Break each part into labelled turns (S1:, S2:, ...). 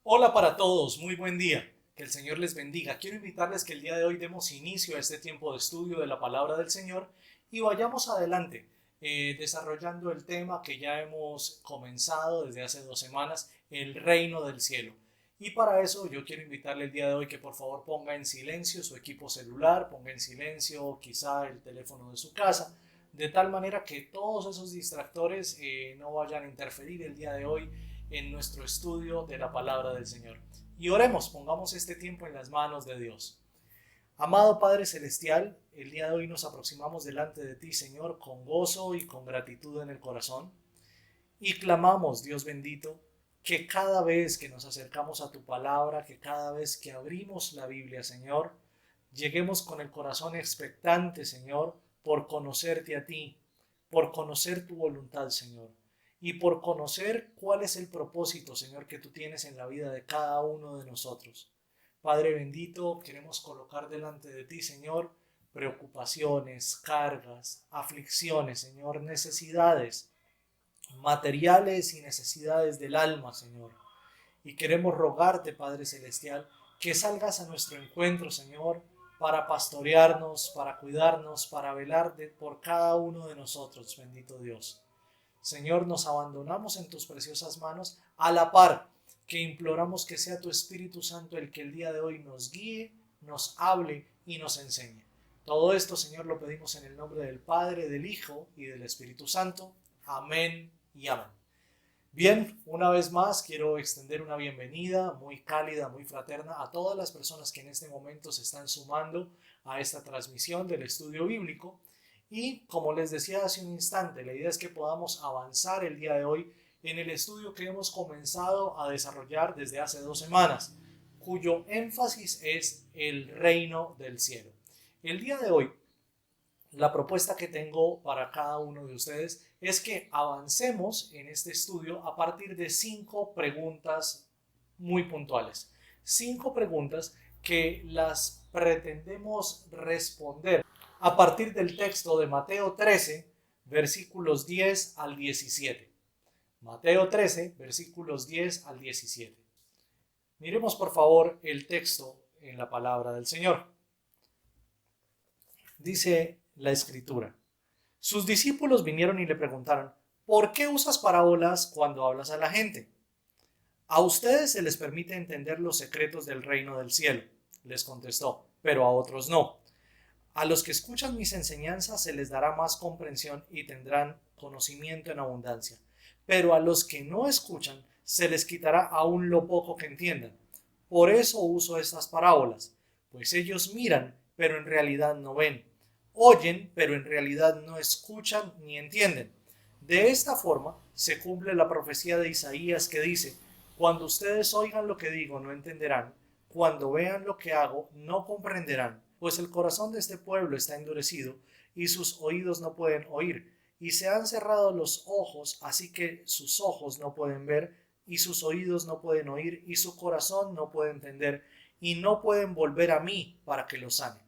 S1: Hola para todos, muy buen día, que el Señor les bendiga. Quiero invitarles que el día de hoy demos inicio a este tiempo de estudio de la palabra del Señor y vayamos adelante desarrollando el tema que ya hemos comenzado desde hace 2 semanas, el reino del cielo. Y para eso yo quiero invitarle el día de hoy que por favor ponga en silencio su equipo celular, ponga en silencio quizá el teléfono de su casa, de tal manera que todos esos distractores no vayan a interferir el día de hoy en nuestro estudio de la palabra del Señor. Y oremos, pongamos este tiempo en las manos de Dios. Amado Padre Celestial, el día de hoy nos aproximamos delante de ti, Señor, con gozo y con gratitud en el corazón. Y clamamos, Dios bendito, que cada vez que nos acercamos a tu palabra, que cada vez que abrimos la Biblia, Señor, lleguemos con el corazón expectante, Señor, por conocerte a ti, por conocer tu voluntad, Señor, y por conocer cuál es el propósito, Señor, que tú tienes en la vida de cada uno de nosotros. Padre bendito, queremos colocar delante de ti, Señor, preocupaciones, cargas, aflicciones, Señor, necesidades materiales y necesidades del alma, Señor. Y queremos rogarte, Padre Celestial, que salgas a nuestro encuentro, Señor, para pastorearnos, para cuidarnos, para velar por cada uno de nosotros, bendito Dios. Señor, nos abandonamos en tus preciosas manos a la par que imploramos que sea tu Espíritu Santo el que el día de hoy nos guíe, nos hable y nos enseñe. Todo esto, Señor, lo pedimos en el nombre del Padre, del Hijo y del Espíritu Santo. Amén y amén. Bien, una vez más quiero extender una bienvenida muy cálida, muy fraterna a todas las personas que en este momento se están sumando a esta transmisión del estudio bíblico. Y como les decía hace un instante, la idea es que podamos avanzar el día de hoy en el estudio que hemos comenzado a desarrollar desde hace 2 semanas, cuyo énfasis es el reino del cielo. El día de hoy la propuesta que tengo para cada uno de ustedes es que avancemos en este estudio a partir de 5 preguntas muy puntuales. 5 preguntas que las pretendemos responder a partir del texto de Mateo 13, versículos 10 al 17. Mateo 13, versículos 10 al 17. Miremos por favor el texto en la palabra del Señor. Dice la escritura: sus discípulos vinieron y le preguntaron: ¿por qué usas parábolas cuando hablas a la gente? A ustedes se les permite entender los secretos del reino del cielo, les contestó, pero a otros no. A los que escuchan mis enseñanzas se les dará más comprensión y tendrán conocimiento en abundancia, pero a los que no escuchan se les quitará aún lo poco que entiendan. Por eso uso estas parábolas, pues ellos miran, pero en realidad no ven, oyen, pero en realidad no escuchan ni entienden. De esta forma se cumple la profecía de Isaías que dice: cuando ustedes oigan lo que digo no entenderán, cuando vean lo que hago no comprenderán, pues el corazón de este pueblo está endurecido y sus oídos no pueden oír, y se han cerrado los ojos, así que sus ojos no pueden ver, y sus oídos no pueden oír, y su corazón no puede entender, y no pueden volver a mí para que los sane.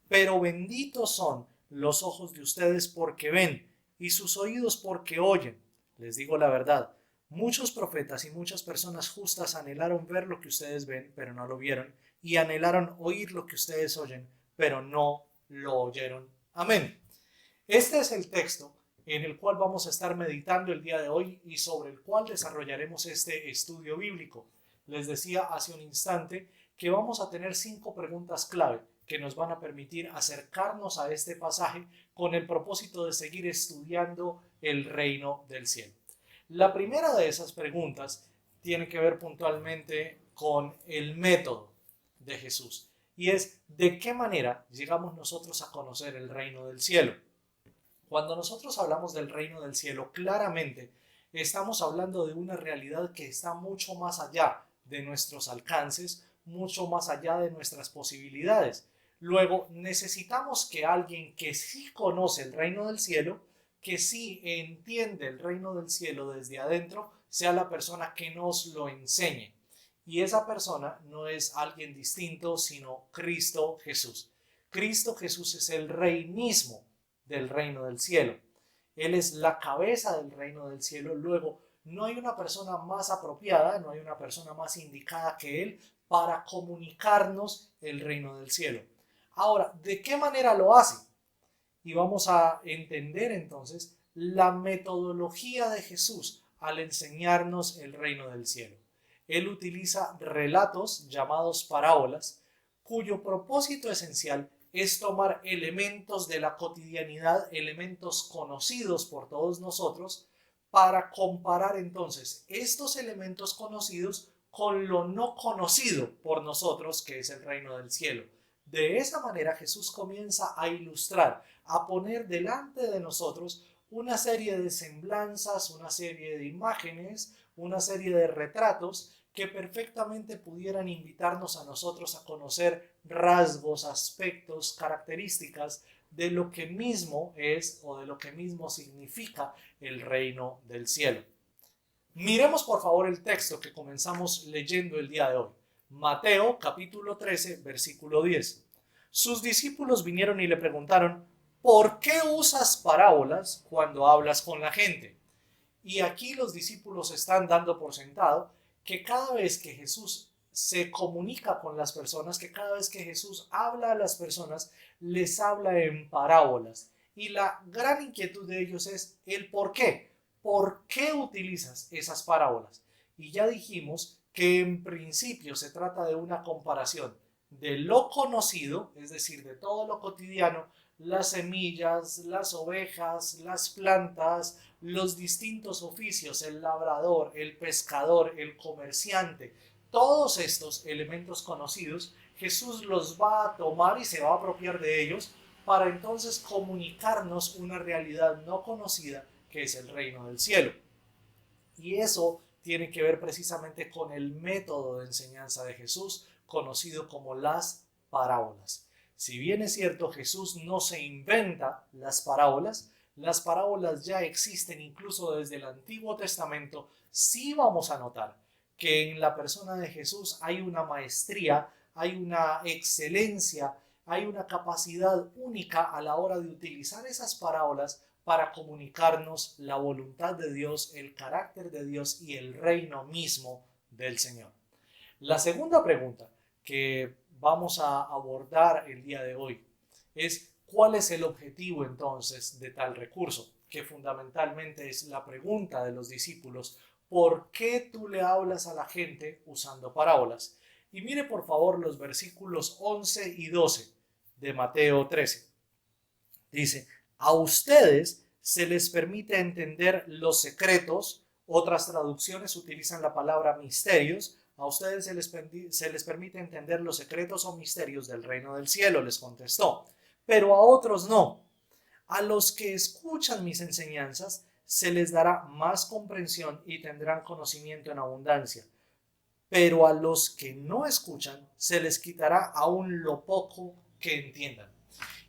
S1: Pero benditos son los ojos de ustedes porque ven, y sus oídos porque oyen. Les digo la verdad, muchos profetas y muchas personas justas anhelaron ver lo que ustedes ven, pero no lo vieron, y anhelaron oír lo que ustedes oyen, pero no lo oyeron. Amén. Este es el texto en el cual vamos a estar meditando el día de hoy y sobre el cual desarrollaremos este estudio bíblico. Les decía hace un instante que vamos a tener 5 preguntas clave que nos van a permitir acercarnos a este pasaje con el propósito de seguir estudiando el reino del cielo. La primera de esas preguntas tiene que ver puntualmente con el método de Jesús y es: ¿de qué manera llegamos nosotros a conocer el reino del cielo? Cuando nosotros hablamos del reino del cielo, claramente estamos hablando de una realidad que está mucho más allá de nuestros alcances, mucho más allá de nuestras posibilidades. Luego, necesitamos que alguien que sí conoce el reino del cielo, que sí entiende el reino del cielo desde adentro, sea la persona que nos lo enseñe. Y esa persona no es alguien distinto, sino Cristo Jesús. Cristo Jesús es el rey mismo del reino del cielo. Él es la cabeza del reino del cielo. Luego, no hay una persona más apropiada, no hay una persona más indicada que Él para comunicarnos el reino del cielo. Ahora, ¿de qué manera lo hace? Y vamos a entender entonces la metodología de Jesús al enseñarnos el reino del cielo. Él utiliza relatos llamados parábolas, cuyo propósito esencial es tomar elementos de la cotidianidad, elementos conocidos por todos nosotros, para comparar entonces estos elementos conocidos con lo no conocido por nosotros, que es el reino del cielo. De esa manera Jesús comienza a ilustrar, a poner delante de nosotros una serie de semblanzas, una serie de imágenes, una serie de retratos que perfectamente pudieran invitarnos a nosotros a conocer rasgos, aspectos, características de lo que mismo es o de lo que mismo significa el reino del cielo. Miremos por favor el texto que comenzamos leyendo el día de hoy. Mateo capítulo 13, versículo 10. Sus discípulos vinieron y le preguntaron: ¿por qué usas parábolas cuando hablas con la gente? Y aquí los discípulos están dando por sentado que cada vez que Jesús se comunica con las personas, que cada vez que Jesús habla a las personas, les habla en parábolas. Y la gran inquietud de ellos es el por qué. ¿Por qué utilizas esas parábolas? Y ya dijimos que en principio se trata de una comparación de lo conocido, es decir, de todo lo cotidiano, las semillas, las ovejas, las plantas, los distintos oficios, el labrador, el pescador, el comerciante, todos estos elementos conocidos, Jesús los va a tomar y se va a apropiar de ellos para entonces comunicarnos una realidad no conocida que es el reino del cielo. Y eso tiene que ver precisamente con el método de enseñanza de Jesús, conocido como las parábolas. Si bien es cierto, Jesús no se inventa las parábolas ya existen incluso desde el Antiguo Testamento. Sí vamos a notar que en la persona de Jesús hay una maestría, hay una excelencia, hay una capacidad única a la hora de utilizar esas parábolas para comunicarnos la voluntad de Dios, el carácter de Dios y el reino mismo del Señor. La segunda pregunta que vamos a abordar el día de hoy es: ¿cuál es el objetivo entonces de tal recurso? Que fundamentalmente es la pregunta de los discípulos: ¿por qué tú le hablas a la gente usando parábolas? Y mire por favor los versículos 11 y 12 de Mateo 13. Dice: a ustedes se les permite entender los secretos. Otras traducciones utilizan la palabra misterios. A ustedes se les permite entender los secretos o misterios del reino del cielo, les contestó. Pero a otros no. A los que escuchan mis enseñanzas se les dará más comprensión y tendrán conocimiento en abundancia. Pero a los que no escuchan se les quitará aún lo poco que entiendan.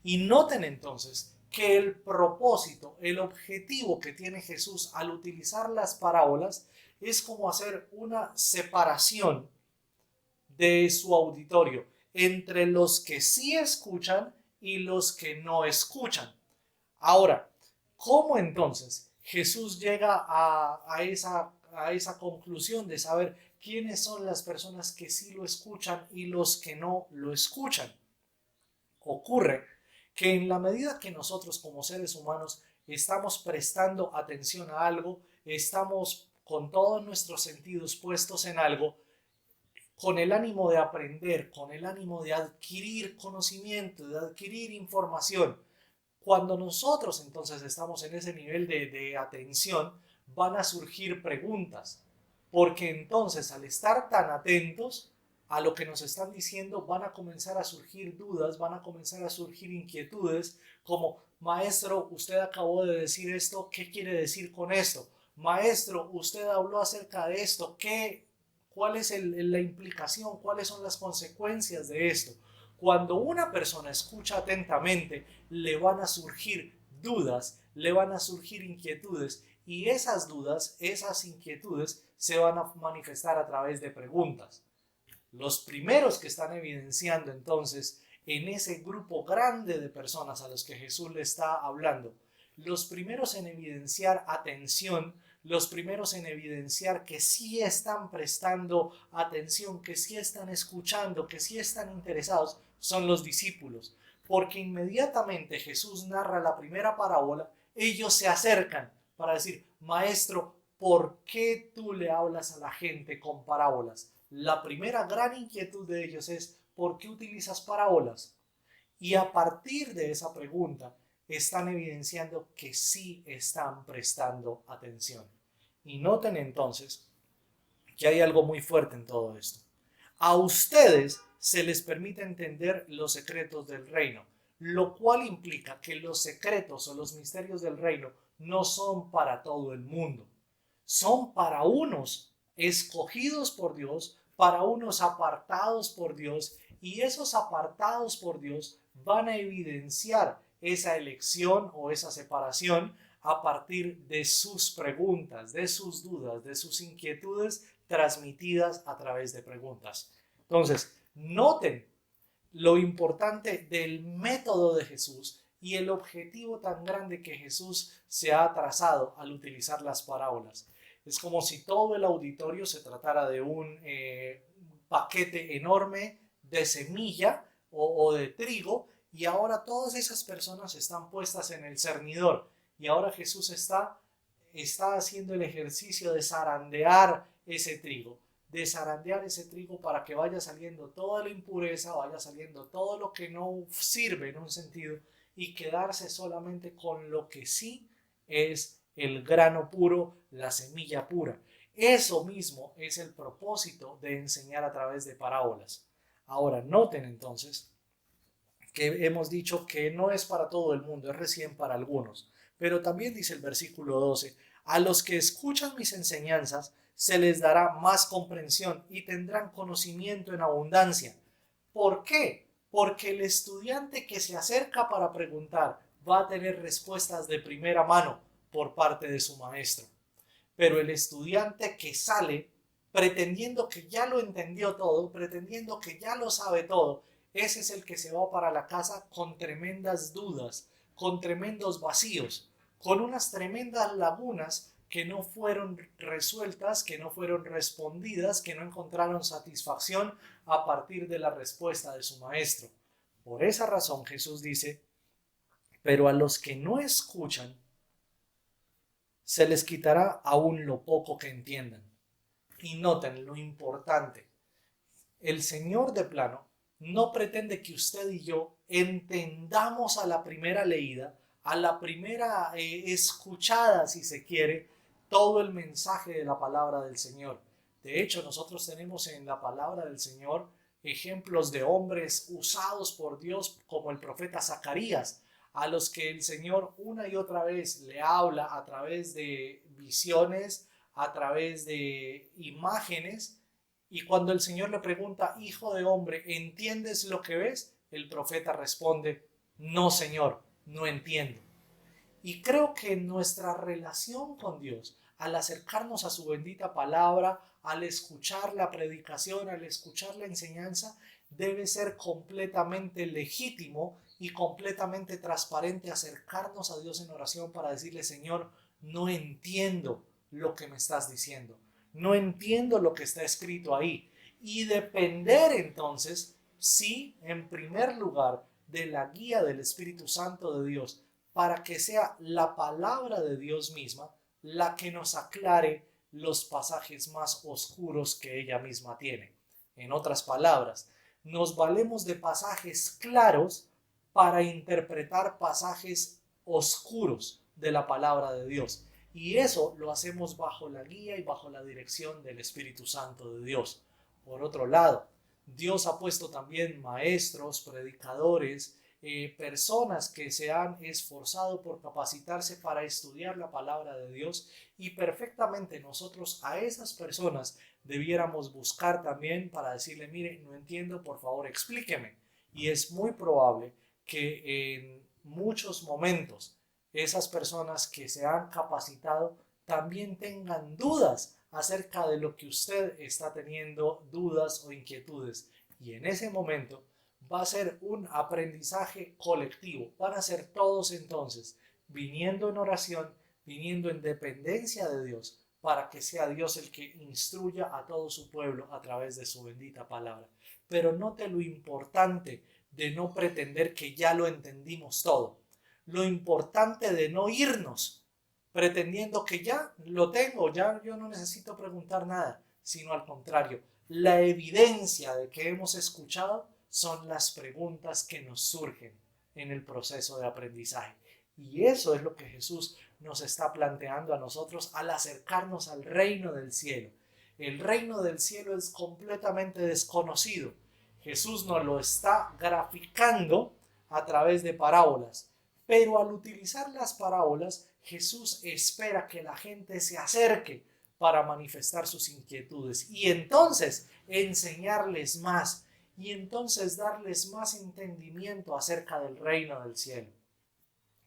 S1: Y noten entonces que el propósito, el objetivo que tiene Jesús al utilizar las parábolas es como hacer una separación de su auditorio entre los que sí escuchan y los que no escuchan. Ahora, ¿cómo entonces Jesús llega a esa conclusión de saber quiénes son las personas que sí lo escuchan y los que no lo escuchan? Ocurre que en la medida que nosotros como seres humanos estamos prestando atención a algo, estamos con todos nuestros sentidos puestos en algo, con el ánimo de aprender, con el ánimo de adquirir conocimiento, de adquirir información. Cuando nosotros entonces estamos en ese nivel de atención, van a surgir preguntas, porque entonces al estar tan atentos a lo que nos están diciendo, van a comenzar a surgir dudas, van a comenzar a surgir inquietudes, como: maestro, usted acabó de decir esto, ¿qué quiere decir con esto? Maestro, usted habló acerca de esto, ¿cuál es la implicación? ¿Cuáles son las consecuencias de esto? Cuando una persona escucha atentamente, le van a surgir dudas, le van a surgir inquietudes, y esas dudas, esas inquietudes se van a manifestar a través de preguntas. Los primeros que están evidenciando entonces en ese grupo grande de personas a los que Jesús le está hablando, los primeros en evidenciar atención los primeros en evidenciar que sí están prestando atención, que sí están escuchando, que sí están interesados, son los discípulos. Porque inmediatamente Jesús narra la primera parábola, ellos se acercan para decir, maestro, ¿por qué tú le hablas a la gente con parábolas? La primera gran inquietud de ellos es, ¿por qué utilizas parábolas? Y a partir de esa pregunta están evidenciando que sí están prestando atención. Y noten entonces que hay algo muy fuerte en todo esto. A ustedes se les permite entender los secretos del reino, lo cual implica que los secretos o los misterios del reino no son para todo el mundo, son para unos escogidos por Dios, para unos apartados por Dios, y esos apartados por Dios van a evidenciar esa elección o esa separación a partir de sus preguntas, de sus dudas, de sus inquietudes transmitidas a través de preguntas. Entonces, noten lo importante del método de Jesús y el objetivo tan grande que Jesús se ha trazado al utilizar las parábolas. Es como si todo el auditorio se tratara de un paquete enorme de semilla o de trigo, y ahora todas esas personas están puestas en el cernidor, y ahora Jesús está haciendo el ejercicio de zarandear ese trigo, para que vaya saliendo toda la impureza, vaya saliendo todo lo que no sirve en un sentido, y quedarse solamente con lo que sí es el grano puro, la semilla pura. Eso mismo es el propósito de enseñar a través de parábolas. Ahora, noten entonces que hemos dicho que no es para todo el mundo, es recién para algunos. Pero también dice el versículo 12, a los que escuchan mis enseñanzas se les dará más comprensión y tendrán conocimiento en abundancia. ¿Por qué? Porque el estudiante que se acerca para preguntar va a tener respuestas de primera mano por parte de su maestro. Pero el estudiante que sale pretendiendo que ya lo entendió todo, pretendiendo que ya lo sabe todo, ese es el que se va para la casa con tremendas dudas, con tremendos vacíos, con unas tremendas lagunas que no fueron resueltas, que no fueron respondidas, que no encontraron satisfacción a partir de la respuesta de su maestro. Por esa razón Jesús dice, pero a los que no escuchan, se les quitará aún lo poco que entiendan. Y noten lo importante, el Señor de plano no pretende que usted y yo entendamos a la primera leída, a la primera escuchada, si se quiere, todo el mensaje de la palabra del Señor. De hecho, nosotros tenemos en la palabra del Señor ejemplos de hombres usados por Dios como el profeta Zacarías, a los que el Señor una y otra vez le habla a través de visiones, a través de imágenes, y cuando el Señor le pregunta, hijo de hombre, ¿entiendes lo que ves? El profeta responde, no, Señor, no entiendo. Y creo que nuestra relación con Dios, al acercarnos a su bendita palabra, al escuchar la predicación, al escuchar la enseñanza, debe ser completamente legítimo y completamente transparente acercarnos a Dios en oración para decirle, Señor, no entiendo lo que me estás diciendo, no entiendo lo que está escrito ahí. Y depender entonces, sí, en primer lugar, de la guía del Espíritu Santo de Dios, para que sea la palabra de Dios misma la que nos aclare los pasajes más oscuros que ella misma tiene. En otras palabras, nos valemos de pasajes claros para interpretar pasajes oscuros de la palabra de Dios. Y eso lo hacemos bajo la guía y bajo la dirección del Espíritu Santo de Dios. Por otro lado, Dios ha puesto también maestros, predicadores, personas que se han esforzado por capacitarse para estudiar la palabra de Dios, y perfectamente nosotros a esas personas debiéramos buscar también para decirle, mire, no entiendo, por favor explíqueme. Y es muy probable que en muchos momentos esas personas que se han capacitado también tengan dudas acerca de lo que usted está teniendo, dudas o inquietudes, y en ese momento va a ser un aprendizaje colectivo. Van a ser todos entonces viniendo en oración, viniendo en dependencia de Dios, para que sea Dios el que instruya a todo su pueblo a través de su bendita palabra. Pero note lo importante de no pretender que ya lo entendimos todo. Lo importante de no irnos pretendiendo que ya lo tengo, ya yo no necesito preguntar nada, sino al contrario, la evidencia de que hemos escuchado son las preguntas que nos surgen en el proceso de aprendizaje. Y eso es lo que Jesús nos está planteando a nosotros al acercarnos al reino del cielo. El reino del cielo es completamente desconocido. Jesús nos lo está graficando a través de parábolas. Pero al utilizar las parábolas, Jesús espera que la gente se acerque para manifestar sus inquietudes y entonces enseñarles más y entonces darles más entendimiento acerca del reino del cielo.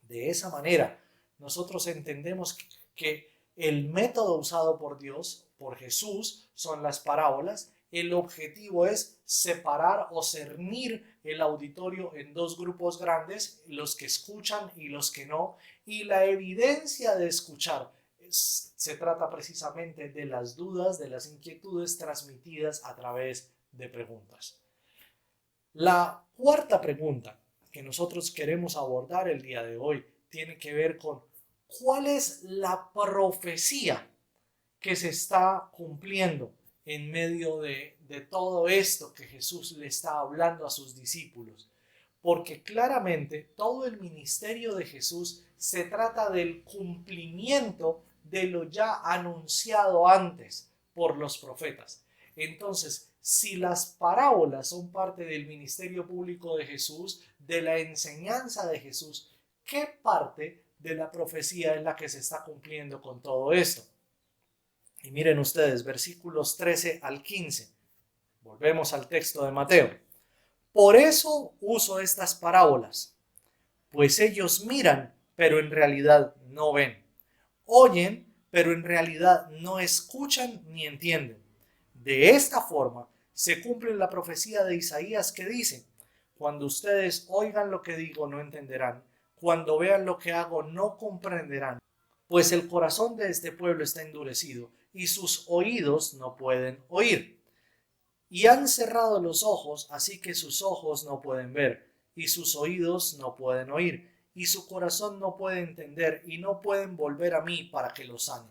S1: De esa manera, nosotros entendemos que el método usado por Dios, por Jesús, son las parábolas. El objetivo es separar o cernir el auditorio en dos grupos grandes, los que escuchan y los que no, y la evidencia de escuchar se trata precisamente de las dudas, de las inquietudes transmitidas a través de preguntas. La cuarta pregunta que nosotros queremos abordar el día de hoy tiene que ver con cuál es la profecía que se está cumpliendo en medio de todo esto que Jesús le está hablando a sus discípulos. Porque claramente todo el ministerio de Jesús se trata del cumplimiento de lo ya anunciado antes por los profetas. Entonces, si las parábolas son parte del ministerio público de Jesús, de la enseñanza de Jesús, ¿qué parte de la profecía es la que se está cumpliendo con todo esto? Y miren ustedes, versículos 13 al 15. Volvemos al texto de Mateo. Por eso uso estas parábolas, pues ellos miran, pero en realidad no ven. Oyen, pero en realidad no escuchan ni entienden. De esta forma se cumple la profecía de Isaías que dice: cuando ustedes oigan lo que digo no entenderán, cuando vean lo que hago no comprenderán, pues el corazón de este pueblo está endurecido y sus oídos no pueden oír. Y han cerrado los ojos, así que sus ojos no pueden ver, y sus oídos no pueden oír, y su corazón no puede entender, y no pueden volver a mí para que los sane.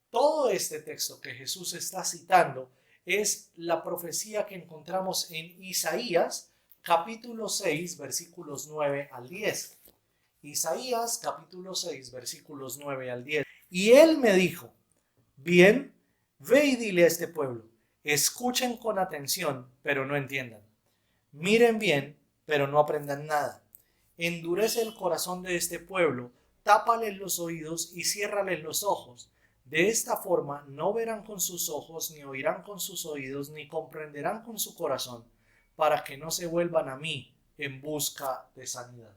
S1: Todo este texto que Jesús está citando es la profecía que encontramos en Isaías, capítulo 6, versículos 9 al 10. Isaías, capítulo 6, versículos 9 al 10. Y él me dijo: bien, ve y dile a este pueblo, escuchen con atención, pero no entiendan. Miren bien, pero no aprendan nada. Endurece el corazón de este pueblo, tápales los oídos y ciérrales los ojos. De esta forma no verán con sus ojos, ni oirán con sus oídos, ni comprenderán con su corazón, para que no se vuelvan a mí en busca de sanidad.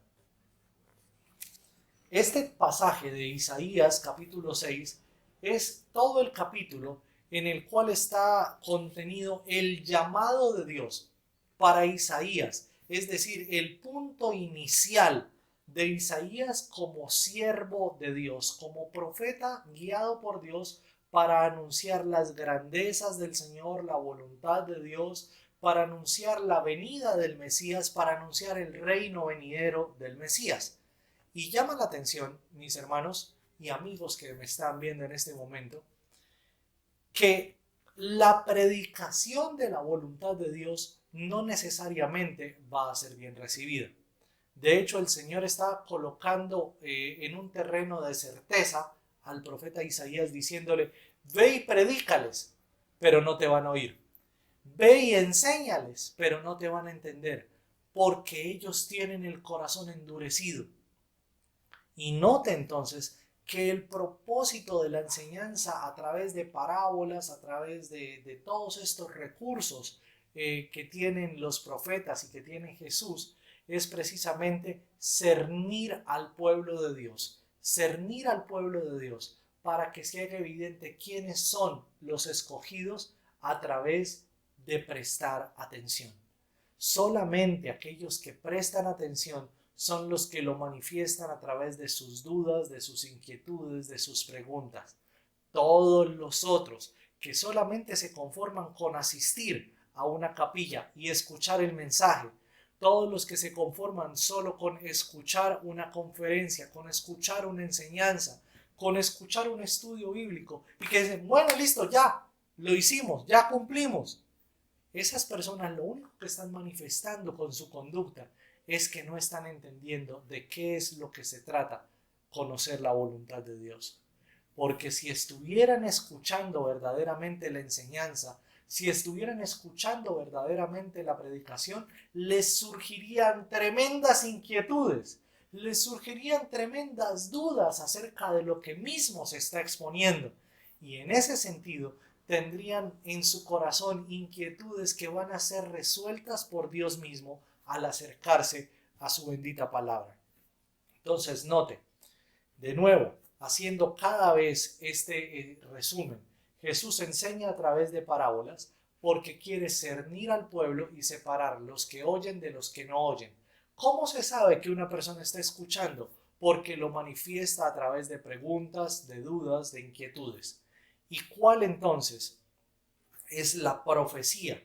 S1: Este pasaje de Isaías capítulo 6 es todo el capítulo en el cual está contenido el llamado de Dios para Isaías, es decir, el punto inicial de Isaías como siervo de Dios, como profeta guiado por Dios para anunciar las grandezas del Señor, la voluntad de Dios, para anunciar la venida del Mesías, para anunciar el reino venidero del Mesías. Y llama la atención, mis hermanos y amigos que me están viendo en este momento, que la predicación de la voluntad de Dios no necesariamente va a ser bien recibida. De hecho, el Señor está colocando en un terreno de certeza al profeta Isaías diciéndole: ve y predícales, pero no te van a oír. Ve y enséñales, pero no te van a entender, porque ellos tienen el corazón endurecido. Y note entonces que el propósito de la enseñanza a través de parábolas, a través de todos estos recursos que tienen los profetas y que tiene Jesús, es precisamente cernir al pueblo de Dios, cernir al pueblo de Dios para que se haga evidente quiénes son los escogidos a través de prestar atención. Solamente aquellos que prestan atención son los que lo manifiestan a través de sus dudas, de sus inquietudes, de sus preguntas. Todos los otros que solamente se conforman con asistir a una capilla y escuchar el mensaje, todos los que se conforman solo con escuchar una conferencia, con escuchar una enseñanza, con escuchar un estudio bíblico y que dicen, bueno, listo, ya, lo hicimos, ya cumplimos. Esas personas lo único que están manifestando con su conducta es que no están entendiendo de qué es lo que se trata conocer la voluntad de Dios. Porque si estuvieran escuchando verdaderamente la enseñanza, si estuvieran escuchando verdaderamente la predicación, les surgirían tremendas inquietudes, les surgirían tremendas dudas acerca de lo que mismo se está exponiendo. Y en ese sentido, tendrían en su corazón inquietudes que van a ser resueltas por Dios mismo al acercarse a su bendita palabra. Entonces, note, de nuevo, haciendo cada vez este resumen, Jesús enseña a través de parábolas porque quiere cernir al pueblo y separar los que oyen de los que no oyen. ¿Cómo se sabe que una persona está escuchando? Porque lo manifiesta a través de preguntas, de dudas, de inquietudes. ¿Y cuál entonces es la profecía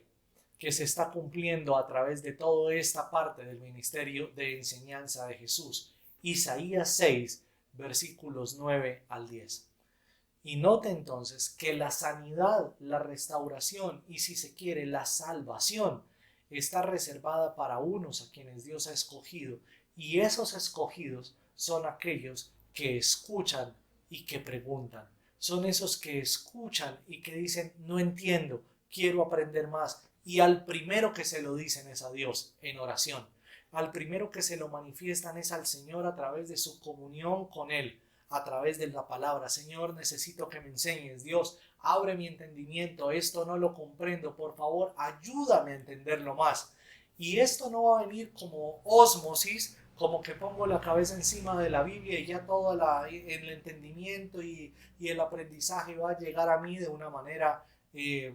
S1: que se está cumpliendo a través de toda esta parte del ministerio de enseñanza de Jesús? Isaías 6, versículos 9 al 10. Y note entonces que la sanidad, la restauración y, si se quiere, la salvación está reservada para unos a quienes Dios ha escogido, y esos escogidos son aquellos que escuchan y que preguntan. Son esos que escuchan y que dicen, no entiendo, quiero aprender más. Y al primero que se lo dicen es a Dios en oración. Al primero que se lo manifiestan es al Señor a través de su comunión con Él, a través de la palabra. Señor, necesito que me enseñes. Dios, abre mi entendimiento. Esto no lo comprendo. Por favor, ayúdame a entenderlo más. Y esto no va a venir como ósmosis, como que pongo la cabeza encima de la Biblia y ya todo el entendimiento y el aprendizaje va a llegar a mí de una manera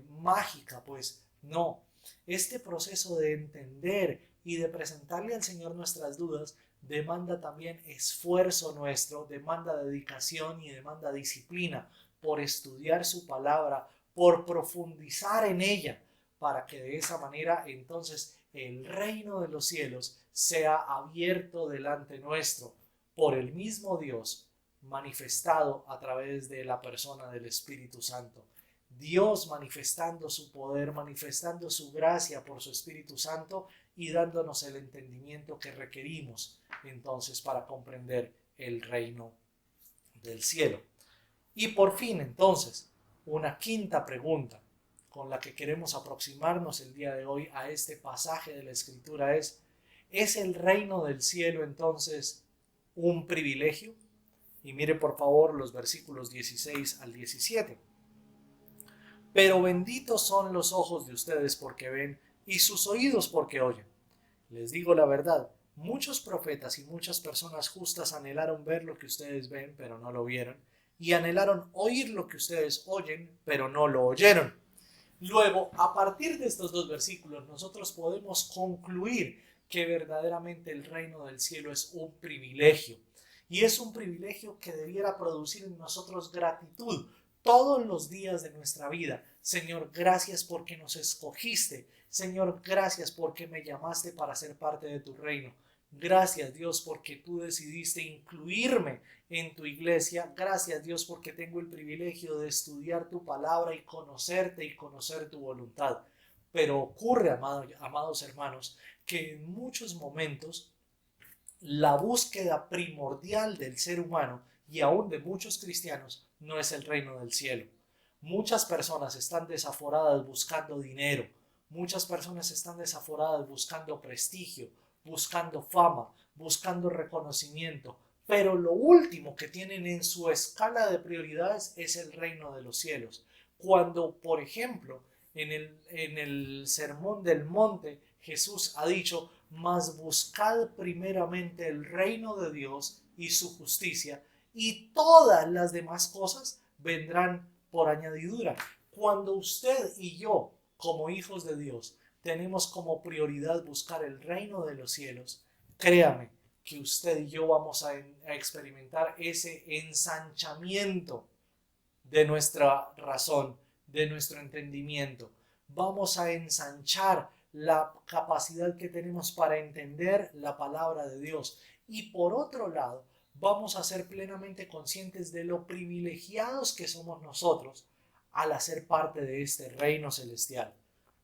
S1: mágica. Pues no, este proceso de entender y de presentarle al Señor nuestras dudas demanda también esfuerzo nuestro, demanda dedicación y demanda disciplina por estudiar su palabra, por profundizar en ella, para que de esa manera entonces el reino de los cielos sea abierto delante nuestro por el mismo Dios manifestado a través de la persona del Espíritu Santo. Dios manifestando su poder, manifestando su gracia por su Espíritu Santo y dándonos el entendimiento que requerimos entonces para comprender el reino del cielo. Y por fin entonces, una quinta pregunta con la que queremos aproximarnos el día de hoy a este pasaje de la Escritura ¿es el reino del cielo entonces un privilegio? Y mire por favor los versículos 16 al 17. Pero benditos son los ojos de ustedes porque ven y sus oídos porque oyen. Les digo la verdad, muchos profetas y muchas personas justas anhelaron ver lo que ustedes ven, pero no lo vieron, y anhelaron oír lo que ustedes oyen, pero no lo oyeron. Luego, a partir de estos dos versículos, nosotros podemos concluir que verdaderamente el reino del cielo es un privilegio, y es un privilegio que debiera producir en nosotros gratitud todos los días de nuestra vida. Señor, gracias porque nos escogiste. Señor, gracias porque me llamaste para ser parte de tu reino. Gracias, Dios, porque tú decidiste incluirme en tu iglesia. Gracias, Dios, porque tengo el privilegio de estudiar tu palabra y conocerte y conocer tu voluntad. Pero ocurre, amados hermanos, que en muchos momentos la búsqueda primordial del ser humano y aún de muchos cristianos no es el reino del cielo. Muchas personas están desaforadas buscando dinero, muchas personas están desaforadas buscando prestigio, buscando fama, buscando reconocimiento, pero lo último que tienen en su escala de prioridades es el reino de los cielos. Cuando, por ejemplo, en el Sermón del Monte, Jesús ha dicho, mas buscad primeramente el reino de Dios y su justicia, y todas las demás cosas vendrán por añadidura. Cuando usted y yo, como hijos de Dios, tenemos como prioridad buscar el reino de los cielos, créame, que usted y yo vamos a experimentar ese ensanchamiento de nuestra razón, de nuestro entendimiento. Vamos a ensanchar la capacidad que tenemos para entender la palabra de Dios. Y por otro lado, vamos a ser plenamente conscientes de lo privilegiados que somos nosotros al hacer parte de este reino celestial.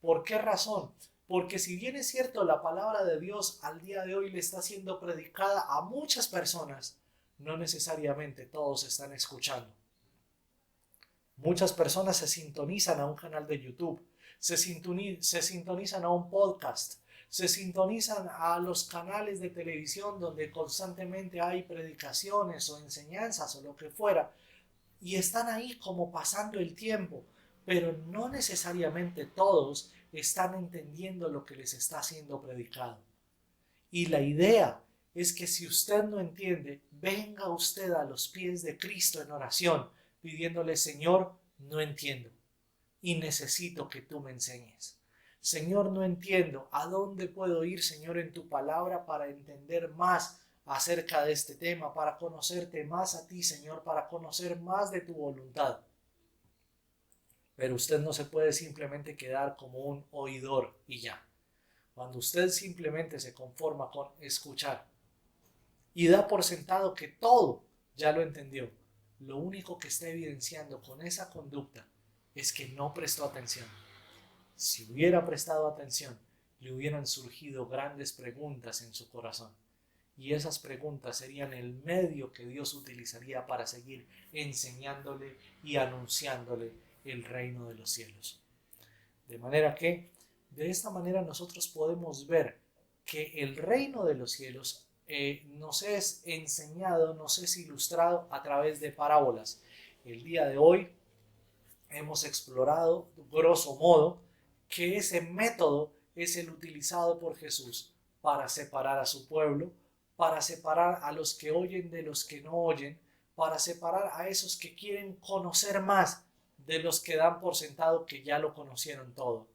S1: ¿Por qué razón? Porque si bien es cierto, la palabra de Dios al día de hoy le está siendo predicada a muchas personas, no necesariamente todos están escuchando. Muchas personas se sintonizan a un canal de YouTube, se sintonizan a un podcast, se sintonizan a los canales de televisión donde constantemente hay predicaciones o enseñanzas o lo que fuera, y están ahí como pasando el tiempo, pero no necesariamente todos están entendiendo lo que les está siendo predicado. Y la idea es que si usted no entiende, venga usted a los pies de Cristo en oración, pidiéndole: Señor, no entiendo y necesito que tú me enseñes. Señor, no entiendo. ¿A dónde puedo ir, Señor, en tu palabra para entender más acerca de este tema, para conocerte más a ti, Señor, para conocer más de tu voluntad? Pero usted no se puede simplemente quedar como un oidor y ya. Cuando usted simplemente se conforma con escuchar y da por sentado que todo ya lo entendió, lo único que está evidenciando con esa conducta es que no prestó atención. Si hubiera prestado atención, le hubieran surgido grandes preguntas en su corazón. Y esas preguntas serían el medio que Dios utilizaría para seguir enseñándole y anunciándole el reino de los cielos. De manera que, de esta manera nosotros podemos ver que el reino de los cielos nos es enseñado, nos es ilustrado a través de parábolas. El día de hoy hemos explorado, grosso modo, que ese método es el utilizado por Jesús para separar a su pueblo, para separar a los que oyen de los que no oyen, para separar a esos que quieren conocer más de los que dan por sentado que ya lo conocieron todo.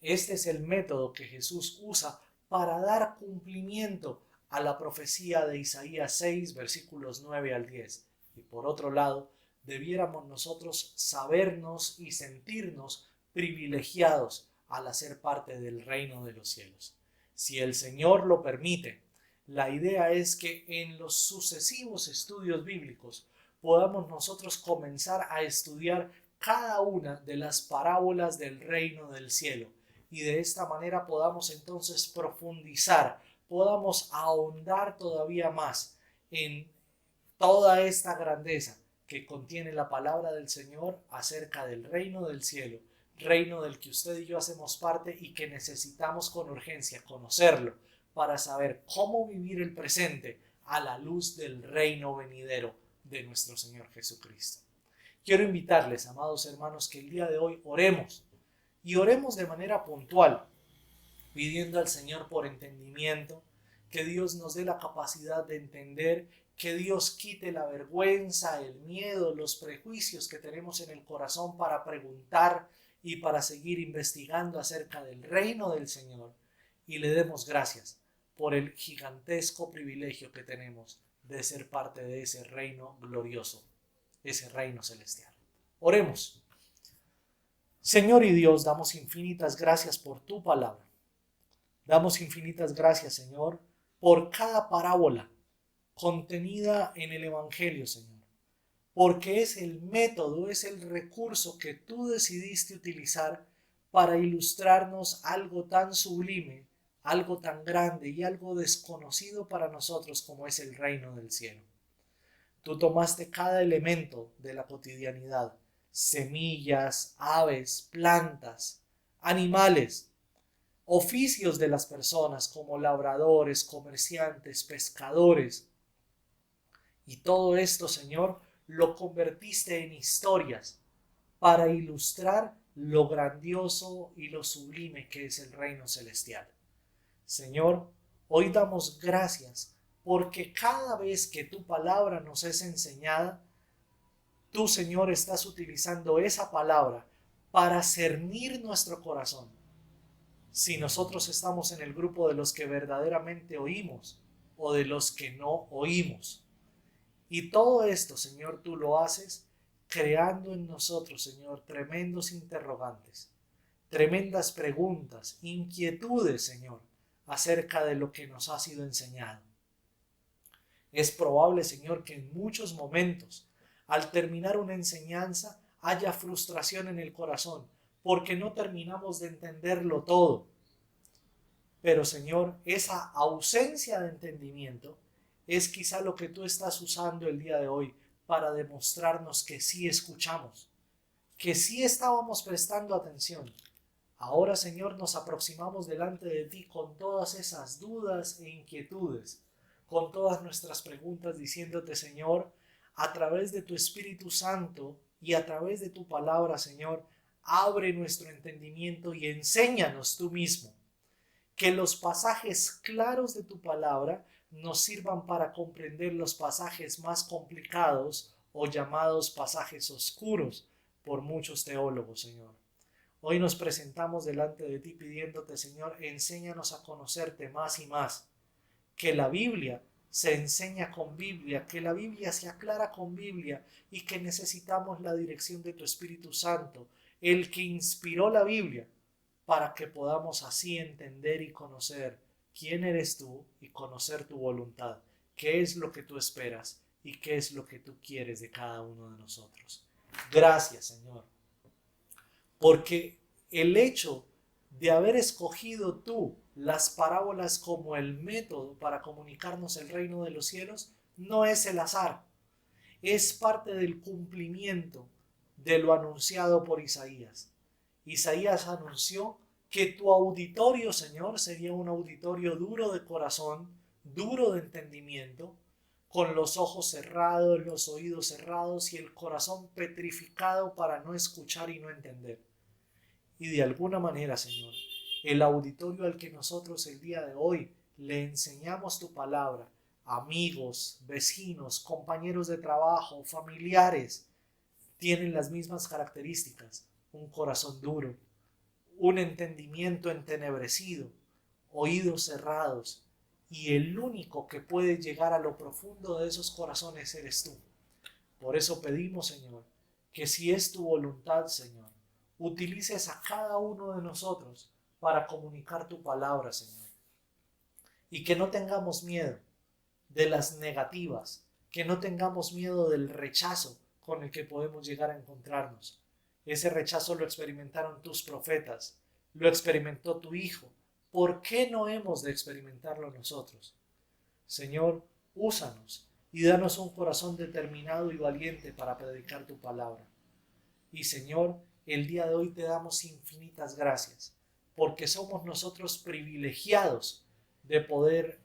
S1: Este es el método que Jesús usa para dar cumplimiento a la profecía de Isaías 6, versículos 9 al 10. Y por otro lado, debiéramos nosotros sabernos y sentirnos privilegiados al hacer parte del reino de los cielos. Si el Señor lo permite, la idea es que en los sucesivos estudios bíblicos podamos nosotros comenzar a estudiar cada una de las parábolas del reino del cielo, y de esta manera podamos entonces profundizar, podamos ahondar todavía más en toda esta grandeza que contiene la palabra del Señor acerca del reino del cielo, reino del que usted y yo hacemos parte y que necesitamos con urgencia conocerlo para saber cómo vivir el presente a la luz del reino venidero de nuestro Señor Jesucristo. Quiero invitarles, amados hermanos, que el día de hoy oremos, y oremos de manera puntual, pidiendo al Señor por entendimiento, que Dios nos dé la capacidad de entender, que Dios quite la vergüenza, el miedo, los prejuicios que tenemos en el corazón para preguntar y para seguir investigando acerca del reino del Señor, y le demos gracias por el gigantesco privilegio que tenemos de ser parte de ese reino glorioso, ese reino celestial. Oremos. Señor y Dios, damos infinitas gracias por tu palabra. Damos infinitas gracias, Señor, por cada parábola contenida en el Evangelio, Señor, porque es el método, es el recurso que tú decidiste utilizar para ilustrarnos algo tan sublime, algo tan grande y algo desconocido para nosotros como es el reino del cielo. Tú tomaste cada elemento de la cotidianidad, semillas, aves, plantas, animales, oficios de las personas como labradores, comerciantes, pescadores. Y todo esto, Señor, lo convertiste en historias para ilustrar lo grandioso y lo sublime que es el reino celestial. Señor, hoy damos gracias porque cada vez que tu palabra nos es enseñada, tú, Señor, estás utilizando esa palabra para cernir nuestro corazón. Si nosotros estamos en el grupo de los que verdaderamente oímos, o de los que no oímos. Y todo esto, Señor, tú lo haces creando en nosotros, Señor, tremendos interrogantes, tremendas preguntas, inquietudes, Señor, acerca de lo que nos ha sido enseñado. Es probable, Señor, que en muchos momentos, al terminar una enseñanza, haya frustración en el corazón, porque no terminamos de entenderlo todo. Pero, Señor, esa ausencia de entendimiento es quizá lo que tú estás usando el día de hoy para demostrarnos que sí escuchamos, que sí estábamos prestando atención. Ahora, Señor, nos aproximamos delante de ti con todas esas dudas e inquietudes, con todas nuestras preguntas, diciéndote, Señor, a través de tu Espíritu Santo y a través de tu palabra, Señor, abre nuestro entendimiento y enséñanos tú mismo. Que los pasajes claros de tu palabra nos sirvan para comprender los pasajes más complicados o llamados pasajes oscuros por muchos teólogos, Señor. Hoy nos presentamos delante de ti pidiéndote, Señor, enséñanos a conocerte más y más. Que la Biblia se enseña con Biblia, que la Biblia se aclara con Biblia y que necesitamos la dirección de tu Espíritu Santo, el que inspiró la Biblia, para que podamos así entender y conocer quién eres tú y conocer tu voluntad, qué es lo que tú esperas y qué es lo que tú quieres de cada uno de nosotros. Gracias, Señor, porque el hecho de haber escogido tú las parábolas como el método para comunicarnos el reino de los cielos no es el azar, es parte del cumplimiento de lo anunciado por Isaías. Isaías anunció que tu auditorio, Señor, sería un auditorio duro de corazón, duro de entendimiento, con los ojos cerrados, los oídos cerrados y el corazón petrificado para no escuchar y no entender. Y de alguna manera, Señor, el auditorio al que nosotros el día de hoy le enseñamos tu palabra, amigos, vecinos, compañeros de trabajo, familiares, tienen las mismas características: un corazón duro, un entendimiento entenebrecido, oídos cerrados, y el único que puede llegar a lo profundo de esos corazones eres tú. Por eso pedimos, Señor, que si es tu voluntad, Señor, utilices a cada uno de nosotros para comunicar tu palabra, Señor, y que no tengamos miedo de las negativas, que no tengamos miedo del rechazo con el que podemos llegar a encontrarnos. Ese rechazo lo experimentaron tus profetas, lo experimentó tu Hijo. ¿Por qué no hemos de experimentarlo nosotros? Señor, úsanos y danos un corazón determinado y valiente para predicar tu palabra. Y Señor, el día de hoy te damos infinitas gracias, porque somos nosotros privilegiados de poder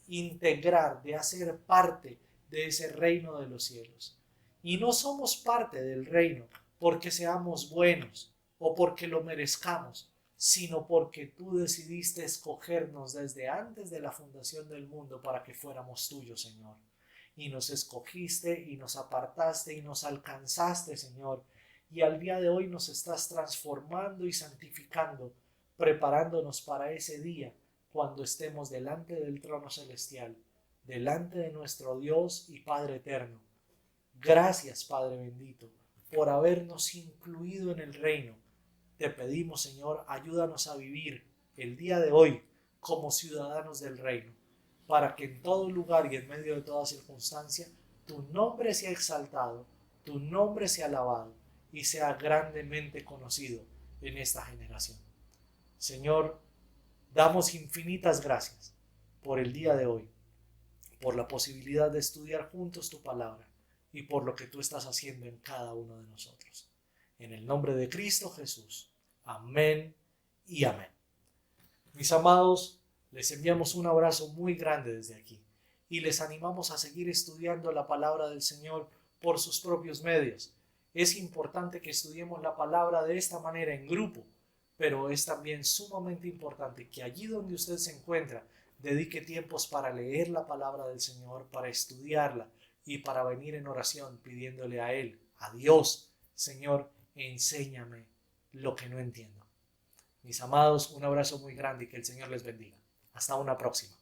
S1: integrar, de hacer parte de ese reino de los cielos. Y no somos parte del reino porque seamos buenos o porque lo merezcamos, sino porque tú decidiste escogernos desde antes de la fundación del mundo para que fuéramos tuyos, Señor. Y nos escogiste y nos apartaste y nos alcanzaste, Señor. Y al día de hoy nos estás transformando y santificando, preparándonos para ese día cuando estemos delante del trono celestial, delante de nuestro Dios y Padre eterno. Gracias, Padre bendito, por habernos incluido en el reino. Te pedimos, Señor, ayúdanos a vivir el día de hoy como ciudadanos del reino, para que en todo lugar y en medio de toda circunstancia tu nombre sea exaltado, tu nombre sea alabado y sea grandemente conocido en esta generación. Señor, damos infinitas gracias por el día de hoy, por la posibilidad de estudiar juntos tu palabra y por lo que tú estás haciendo en cada uno de nosotros. En el nombre de Cristo Jesús. Amén y amén. Mis amados, les enviamos un abrazo muy grande desde aquí y les animamos a seguir estudiando la palabra del Señor por sus propios medios. Es importante que estudiemos la palabra de esta manera en grupo, pero es también sumamente importante que allí donde usted se encuentra dedique tiempos para leer la palabra del Señor, para estudiarla y para venir en oración pidiéndole a Él, a Dios: Señor, enséñame lo que no entiendo. Mis amados, un abrazo muy grande y que el Señor les bendiga. Hasta una próxima.